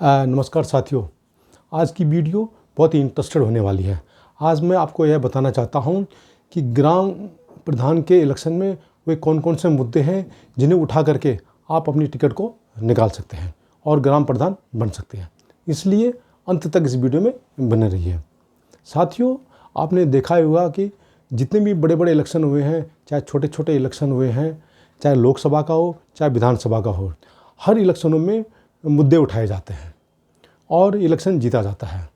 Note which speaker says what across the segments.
Speaker 1: नमस्कार साथियों, आज की वीडियो बहुत ही इंटरेस्टेड होने वाली है। आज मैं आपको यह बताना चाहता हूं कि ग्राम प्रधान के इलेक्शन में वे कौन कौन से मुद्दे हैं जिन्हें उठा करके आप अपनी टिकट को निकाल सकते हैं और ग्राम प्रधान बन सकते हैं। इसलिए अंत तक इस वीडियो में बने रहिए। साथियों, आपने देखा ही होगा कि जितने भी बड़े बड़े इलेक्शन हुए हैं, चाहे छोटे छोटे इलेक्शन हुए हैं, चाहे लोकसभा का हो चाहे विधानसभा का हो, हर इलेक्शनों में मुद्दे उठाए जाते हैं और इलेक्शन जीता जाता है।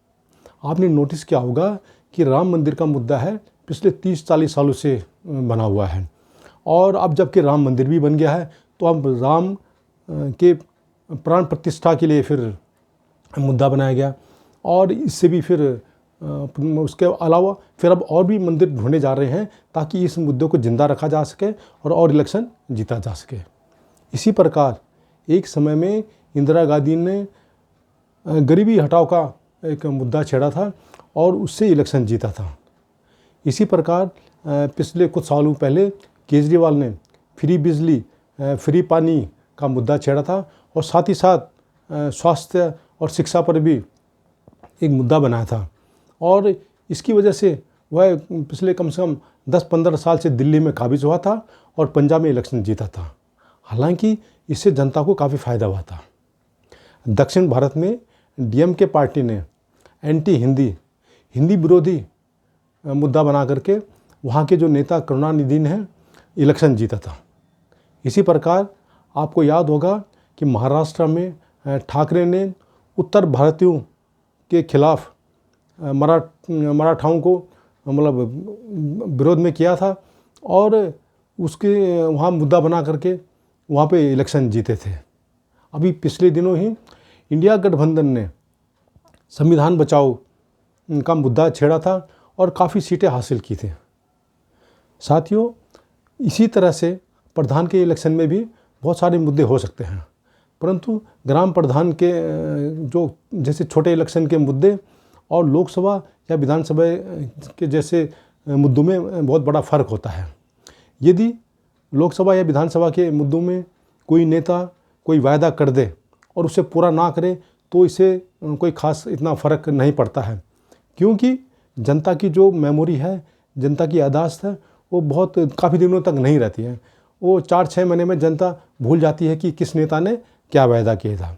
Speaker 1: आपने नोटिस किया होगा कि राम मंदिर का मुद्दा है, पिछले 30-40 सालों से बना हुआ है और अब जबकि राम मंदिर भी बन गया है तो अब राम के प्राण प्रतिष्ठा के लिए फिर मुद्दा बनाया गया और इससे भी फिर उसके अलावा फिर अब और भी मंदिर ढूंढे जा रहे हैं ताकि इस मुद्दे को जिंदा रखा जा सके और इलेक्शन जीता जा सके। इसी प्रकार एक समय में इंदिरा गांधी ने गरीबी हटाओ का एक मुद्दा छेड़ा था और उससे इलेक्शन जीता था। इसी प्रकार पिछले कुछ सालों पहले केजरीवाल ने फ्री बिजली, फ्री पानी का मुद्दा छेड़ा था और साथ ही साथ स्वास्थ्य और शिक्षा पर भी एक मुद्दा बनाया था और इसकी वजह से वह पिछले कम से कम 10-15 साल से दिल्ली में काबिज हुआ था और पंजाब में इलेक्शन जीता था। हालांकि इससे जनता को काफ़ी फ़ायदा हुआ था। दक्षिण भारत में डीएमके पार्टी ने एंटी हिंदी विरोधी मुद्दा बना करके वहाँ के जो नेता करुणानिधि ने इलेक्शन जीता था। इसी प्रकार आपको याद होगा कि महाराष्ट्र में ठाकरे ने उत्तर भारतीयों के खिलाफ मराठाओं को मतलब विरोध में किया था और उसके वहाँ मुद्दा बना करके वहाँ पे इलेक्शन जीते थे। अभी पिछले दिनों ही इंडिया गठबंधन ने संविधान बचाओ का मुद्दा छेड़ा था और काफ़ी सीटें हासिल की थी। साथियों, इसी तरह से प्रधान के इलेक्शन में भी बहुत सारे मुद्दे हो सकते हैं, परंतु ग्राम प्रधान के जो जैसे छोटे इलेक्शन के मुद्दे और लोकसभा या विधानसभा के जैसे मुद्दों में बहुत बड़ा फ़र्क होता है। यदि लोकसभा या विधानसभा के मुद्दों में कोई नेता कोई वायदा कर दे और उसे पूरा ना करे तो इसे कोई ख़ास इतना फ़र्क नहीं पड़ता है, क्योंकि जनता की जो मेमोरी है, जनता की याददाश्त है, वो बहुत काफ़ी दिनों तक नहीं रहती है। वो 4-6 महीने में जनता भूल जाती है कि किस नेता ने क्या वायदा किया था।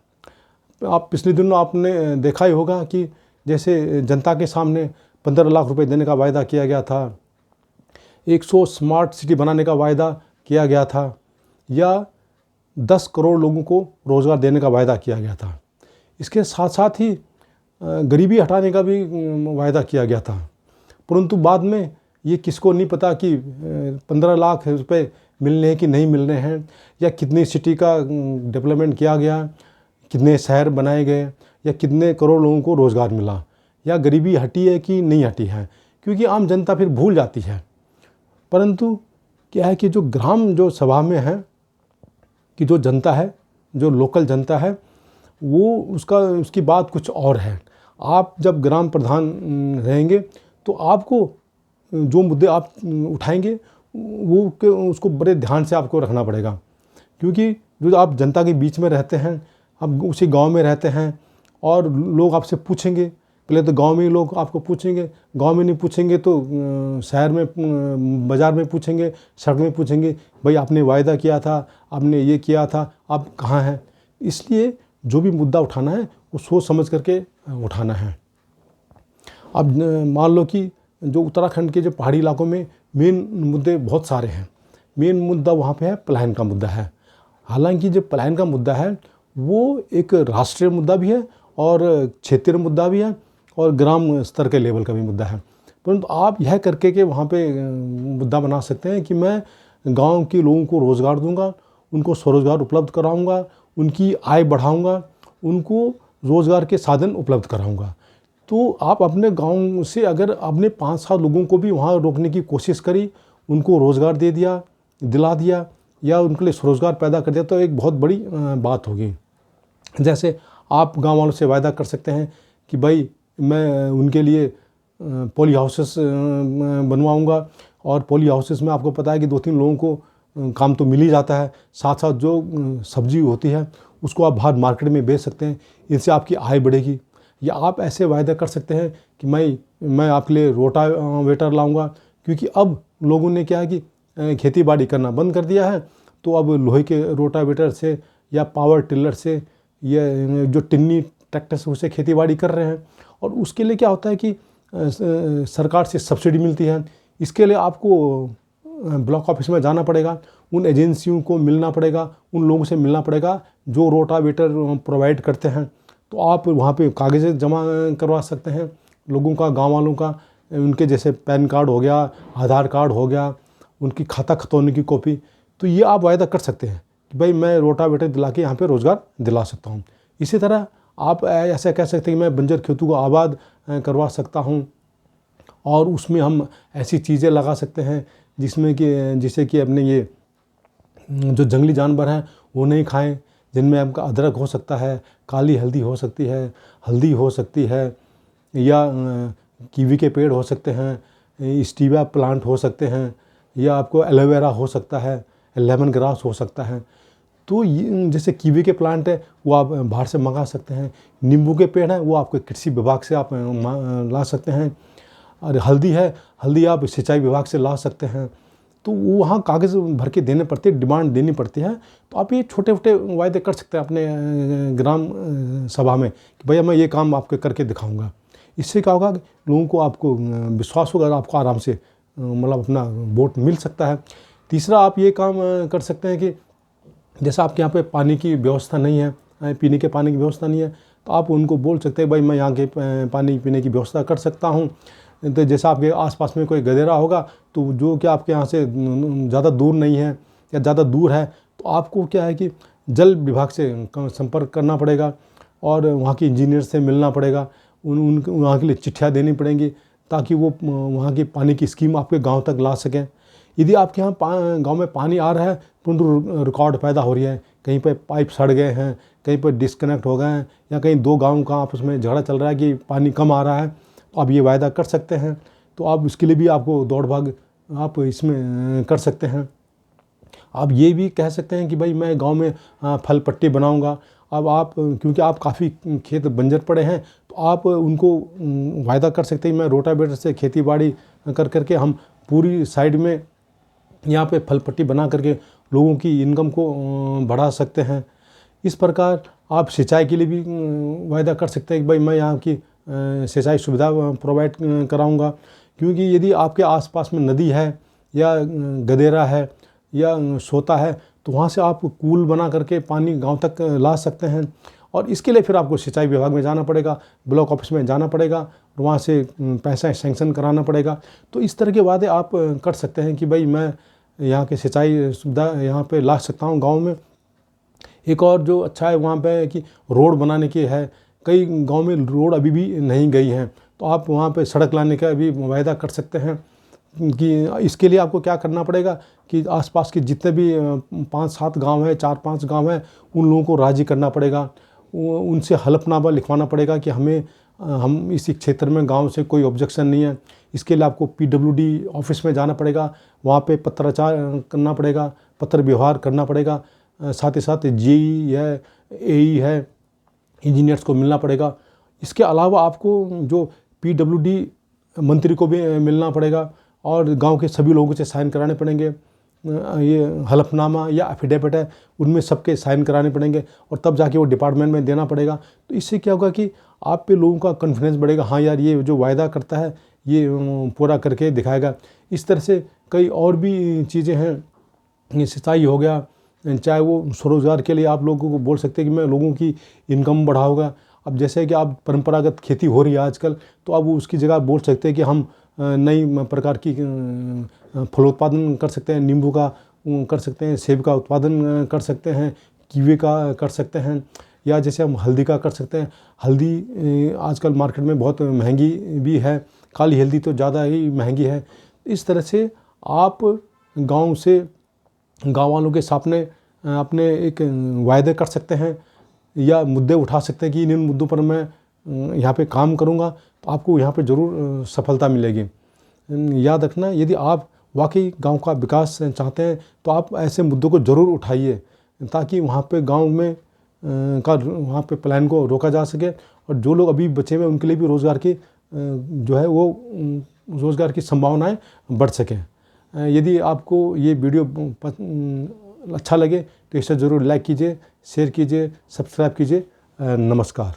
Speaker 1: आप पिछले दिनों आपने देखा ही होगा कि जैसे जनता के सामने 15 लाख रुपए देने का वायदा किया गया था, 100 स्मार्ट सिटी बनाने का वायदा किया गया था या 10 करोड़ लोगों को रोज़गार देने का वायदा किया गया था। इसके साथ साथ ही गरीबी हटाने का भी वायदा किया गया था, परंतु बाद में ये किसको नहीं पता कि 15 लाख रुपए मिलने हैं कि नहीं मिलने हैं या कितनी सिटी का डेवलपमेंट किया गया, कितने शहर बनाए गए या कितने करोड़ लोगों को रोज़गार मिला या गरीबी हटी है कि नहीं हटी है, क्योंकि आम जनता फिर भूल जाती है। परंतु क्या है कि जो ग्राम जो सभा में है कि जो जनता है, जो लोकल जनता है, वो उसकी बात कुछ और है। आप जब ग्राम प्रधान रहेंगे तो आपको जो मुद्दे आप उठाएंगे वो उसको बड़े ध्यान से आपको रखना पड़ेगा, क्योंकि जो आप जनता के बीच में रहते हैं, आप उसी गांव में रहते हैं और लोग आपसे पूछेंगे। पहले तो गांव में ही लोग आपको पूछेंगे, गांव में नहीं पूछेंगे तो शहर में, बाज़ार में पूछेंगे, सड़क में पूछेंगे, भाई आपने वायदा किया था, आपने ये किया था, आप कहाँ हैं। इसलिए जो भी मुद्दा उठाना है वो सोच समझ करके उठाना है। अब मान लो कि जो उत्तराखंड के जो पहाड़ी इलाकों में मेन मुद्दे बहुत सारे हैं। मेन मुद्दा वहाँ पे है पलायन का मुद्दा है। हालांकि जो पलायन का मुद्दा है वो एक राष्ट्रीय मुद्दा भी है और क्षेत्रीय मुद्दा भी है और ग्राम स्तर के लेवल का भी मुद्दा है, परंतु आप यह करके के वहाँ पे मुद्दा बना सकते हैं कि मैं गांव के लोगों को रोज़गार दूंगा, उनको स्वरोज़गार उपलब्ध कराऊंगा, उनकी आय बढ़ाऊंगा, उनको रोज़गार के साधन उपलब्ध कराऊंगा। तो आप अपने गांव से अगर अपने 5-7 लोगों को भी वहाँ रोकने की कोशिश करी, उनको रोज़गार दिला दिया या उनके लिए स्वरोज़गार पैदा कर दिया तो एक बहुत बड़ी बात होगी। जैसे आप गांव वालों से वायदा कर सकते हैं कि भाई मैं उनके लिए पॉली हाउसेस बनवाऊंगा और पॉली हाउसेस में आपको पता है कि 2-3 लोगों को काम तो मिल ही जाता है, साथ साथ जो सब्जी होती है उसको आप बाहर मार्केट में बेच सकते हैं, इससे आपकी आय बढ़ेगी। या आप ऐसे वायदा कर सकते हैं कि मैं आपके लिए रोटावेटर लाऊंगा, क्योंकि अब लोगों ने क्या है कि खेती बाड़ी करना बंद कर दिया है, तो अब लोहे के रोटावेटर से या पावर टिलर से या जो टिन्नी ट्रैक्टर से उससे खेती बाड़ी कर रहे हैं। और उसके लिए क्या होता है कि सरकार से सब्सिडी मिलती है। इसके लिए आपको ब्लॉक ऑफिस में जाना पड़ेगा, उन एजेंसियों को मिलना पड़ेगा, उन लोगों से मिलना पड़ेगा जो रोटावेटर प्रोवाइड करते हैं। तो आप वहाँ पे कागज़ जमा करवा सकते हैं लोगों का, गांव वालों का, उनके जैसे पैन कार्ड हो गया, आधार कार्ड हो गया, उनकी खाता खतौनी की कॉपी। तो ये आप वायदा कर सकते हैं कि भाई मैं रोटावेटर दिला के यहाँ पे रोज़गार दिला सकता हूँ। इसी तरह आप ऐसा कह सकते हैं कि मैं बंजर खेतों को आबाद करवा सकता हूँ, और उसमें हम ऐसी चीज़ें लगा सकते हैं जिससे कि अपने ये जो जंगली जानवर हैं वो नहीं खाएं, जिनमें आपका अदरक हो सकता है, काली हल्दी हो सकती है, हल्दी हो सकती है, या कीवी के पेड़ हो सकते हैं, स्टीविया प्लांट हो सकते हैं, या आपको एलोवेरा हो सकता है, लेमन ग्रास हो सकता है। तो ये जैसे कीवी के प्लांट है वो आप बाहर से मंगा सकते हैं, नींबू के पेड़ हैं वो आपके कृषि विभाग से आप ला सकते हैं, और हल्दी है, हल्दी आप सिंचाई विभाग से ला सकते हैं। तो वो वहाँ कागज़ भर के देने पड़ते हैं, डिमांड देनी पड़ती है। तो आप ये छोटे छोटे वायदे कर सकते हैं अपने ग्राम सभा में कि भैया मैं ये काम आपके करके दिखाऊंगा। इससे क्या होगा कि लोगों को आपको विश्वास होगा, आपको आराम से मतलब अपना वोट मिल सकता है। तीसरा आप ये काम कर सकते हैं कि जैसा आपके यहाँ पे पानी की व्यवस्था नहीं है, पीने के पानी की व्यवस्था नहीं है, तो आप उनको बोल सकते हैं भाई मैं यहाँ के पानी पीने की व्यवस्था कर सकता हूँ। तो जैसा आपके आसपास में कोई गदेरा होगा तो जो कि आपके यहाँ से ज़्यादा दूर नहीं है या ज़्यादा दूर है, तो आपको क्या है कि जल विभाग से संपर्क करना पड़ेगा और वहाँ के इंजीनियर से मिलना पड़ेगा, वहाँ के लिए चिट्ठियाँ देनी पड़ेंगी ताकि वो वहाँ की पानी की स्कीम आपके गाँव तक ला सकें। यदि आपके यहाँ गांव में पानी आ रहा है परंतु रिकॉर्ड पैदा हो रही है, कहीं पर पाइप सड़ गए हैं, कहीं पर डिस्कनेक्ट हो गए हैं, या कहीं दो गाँव का आपस में झगड़ा चल रहा है कि पानी कम आ रहा है, तो आप ये वायदा कर सकते हैं। तो आप इसके लिए भी आपको दौड़ भाग आप इसमें कर सकते हैं। आप ये भी कह सकते हैं कि भाई मैं गांव में फल पट्टी बनाऊंगा। अब आप क्योंकि आप काफ़ी खेत बंजर पड़े हैं तो आप उनको वायदा कर सकते हैं मैं रोटावेटर से खेती बाड़ी कर करके हम पूरी साइड में यहाँ पे फल पट्टी बना करके लोगों की इनकम को बढ़ा सकते हैं। इस प्रकार आप सिंचाई के लिए भी वायदा कर सकते हैं कि भाई मैं यहाँ की सिंचाई सुविधा प्रोवाइड कराऊंगा, क्योंकि यदि आपके आसपास में नदी है या गदेरा है या सोता है तो वहाँ से आप कूल बना करके पानी गांव तक ला सकते हैं। और इसके लिए फिर आपको सिंचाई विभाग में जाना पड़ेगा, ब्लॉक ऑफिस में जाना पड़ेगा, वहाँ से पैसा सैंक्शन कराना पड़ेगा। तो इस तरह के वादे आप कर सकते हैं कि भाई मैं यहाँ की सिंचाई सुविधा यहाँ पे ला सकता हूँ गाँव में। एक और जो अच्छा है वहाँ पे कि रोड बनाने की है, कई गांव में रोड अभी भी नहीं गई हैं, तो आप वहाँ पे सड़क लाने का भी वायदा कर सकते हैं। कि इसके लिए आपको क्या करना पड़ेगा कि आसपास के जितने भी 5-7 गांव हैं, 4-5 गांव हैं, उन लोगों को राज़ी करना पड़ेगा, उनसे हलफनामा लिखवाना पड़ेगा कि हम इस क्षेत्र में गांव से कोई ऑब्जेक्शन नहीं है। इसके लिए आपको PWD ऑफिस में जाना पड़ेगा, वहाँ पे पत्राचार करना पड़ेगा, पत्र व्यवहार करना पड़ेगा, साथ ही साथ GE है, AE है, इंजीनियर्स को मिलना पड़ेगा। इसके अलावा आपको जो PWD मंत्री को भी मिलना पड़ेगा और गांव के सभी लोगों से साइन कराने पड़ेंगे। ये हलफनामा या एफिडेविट है उनमें सबके साइन कराने पड़ेंगे और तब जाके वो डिपार्टमेंट में देना पड़ेगा। तो इससे क्या होगा कि आप पे लोगों का कॉन्फिडेंस बढ़ेगा, हाँ यार ये जो वायदा करता है ये पूरा करके दिखाएगा। इस तरह से कई और भी चीज़ें हैं, सिंचाई हो गया, चाहे वो स्वरोजगार के लिए आप लोगों को बोल सकते हैं कि मैं लोगों की इनकम बढ़ाऊंगा। अब जैसे कि आप परंपरागत खेती हो रही है आजकल, तो अब उसकी जगह बोल सकते हैं कि हम नई प्रकार की फलोत्पादन कर सकते हैं, नींबू का कर सकते हैं, सेब का उत्पादन कर सकते हैं, कीवी का कर सकते हैं, या जैसे हम हल्दी का कर सकते हैं। हल्दी आजकल मार्केट में बहुत महंगी भी है, काली हल्दी तो ज़्यादा ही महंगी है। इस तरह से आप गाँव वालों के सामने अपने एक वायदे कर सकते हैं या मुद्दे उठा सकते हैं कि इन मुद्दों पर मैं यहाँ पे काम करूँगा, तो आपको यहाँ पे ज़रूर सफलता मिलेगी। याद रखना, यदि आप वाकई गांव का विकास चाहते हैं तो आप ऐसे मुद्दों को ज़रूर उठाइए ताकि वहाँ पे गांव में का वहाँ पे पलायन को रोका जा सके, और जो लोग अभी बचे हुए उनके लिए भी रोज़गार की जो है वो रोज़गार की संभावनाएं बढ़ सकें। यदि आपको ये वीडियो अच्छा लगे तो इसे ज़रूर लाइक कीजिए, शेयर कीजिए, सब्सक्राइब कीजिए। नमस्कार।